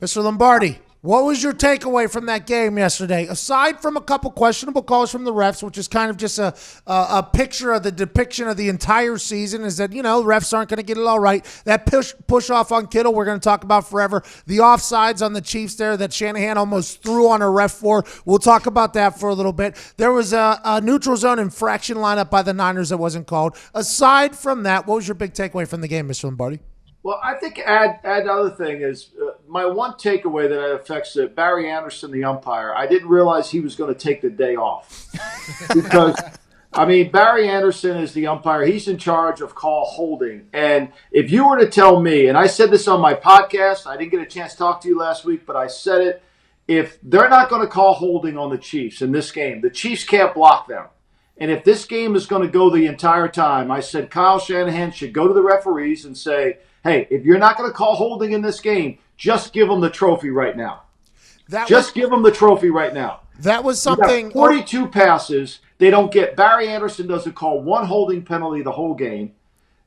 Mr. Lombardi, what was your takeaway from that game yesterday? Aside from a couple questionable calls from the refs, which is kind of just a picture of the depiction of the entire season, is that, refs aren't going to get it all right. That push off on Kittle, we're going to talk about forever. The offsides on the Chiefs there that Shanahan almost threw on a ref for. We'll talk about that for a little bit. There was a neutral zone infraction lineup by the Niners that wasn't called. Aside from that, what was your big takeaway from the game, Mr. Lombardi? Well, I think add other thing is my one takeaway that affects Barry Anderson, the umpire. I didn't realize he was going to take the day off because, Barry Anderson is the umpire. He's in charge of call holding. And if you were to tell me, and I said this on my podcast, I didn't get a chance to talk to you last week, but I said it. If they're not going to call holding on the Chiefs in this game, the Chiefs can't block them. And if this game is going to go the entire time, I said Kyle Shanahan should go to the referees and say, hey, if you're not going to call holding in this game, just give them the trophy right now. Give them the trophy right now. That was something. 42 passes. They don't get. Barry Anderson doesn't call one holding penalty the whole game.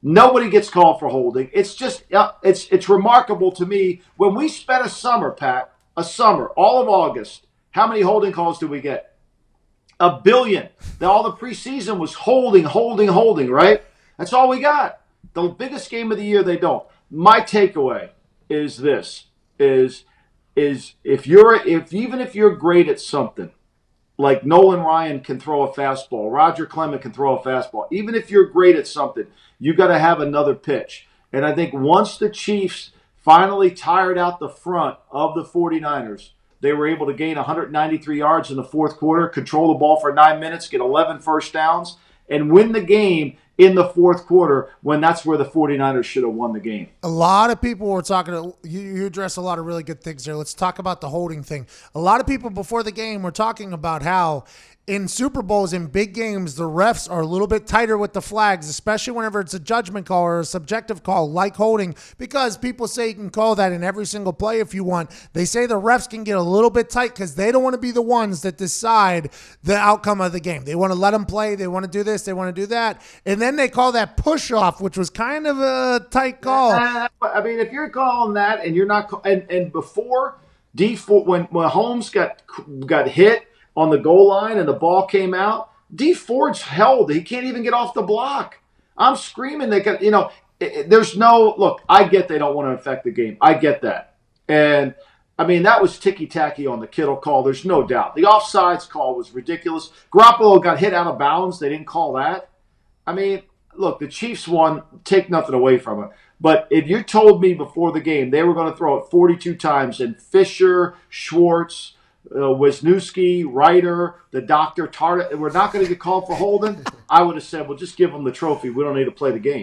Nobody gets called for holding. It's just, it's remarkable to me. When we spent a summer, Pat, all of August, how many holding calls did we get? 1 billion. All the preseason was holding, right? That's all we got. The biggest game of the year, they don't. My takeaway is this: is even if you're great at something, like Nolan Ryan can throw a fastball, Roger Clement can throw a fastball. Even if you're great at something, you got to have another pitch. And I think once the Chiefs finally tired out the front of the 49ers, they were able to gain 193 yards in the fourth quarter, control the ball for 9 minutes, get 11 first downs, and win the game in the fourth quarter, when that's where the 49ers should have won the game. A lot of people were talking, you addressed a lot of really good things there. Let's talk about the holding thing. A lot of people before the game were talking about how in Super Bowls, in big games, the refs are a little bit tighter with the flags, especially whenever it's a judgment call or a subjective call like holding, because people say you can call that in every single play if you want. They say the refs can get a little bit tight because they don't want to be the ones that decide the outcome of the game. They want to let them play. They want to do this. They want to do that. And then they call that push off, which was kind of a tight call. If you're calling that and you're not, and before D4, when Holmes got hit on the goal line and the ball came out, D Ford's held. He can't even get off the block. I'm screaming. There's no look. I get they don't want to affect the game. I get that, and that was ticky-tacky on the Kittle call. There's no doubt. The offsides call was ridiculous. Garoppolo got hit out of bounds. They didn't call that. Look, the Chiefs won. Take nothing away from it. But if you told me before the game they were going to throw it 42 times and Fisher, Schwartz, Wisniewski, Ryder, the doctor, Tarta, we're not going to get called for holding, I would have said, well, just give them the trophy. We don't need to play the game.